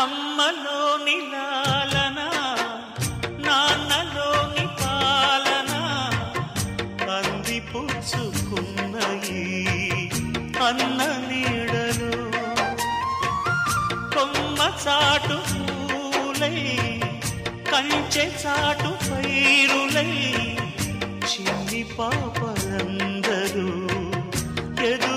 అమ్మలోని లాలన నాన్నలోని పాలన అందిపుచ్చుకున్నయి అన్న నీడలు కొమ్మ చాటు పూలై కంచె చాటు పైరులై చిన్ని పాపలందరూ ఎదురు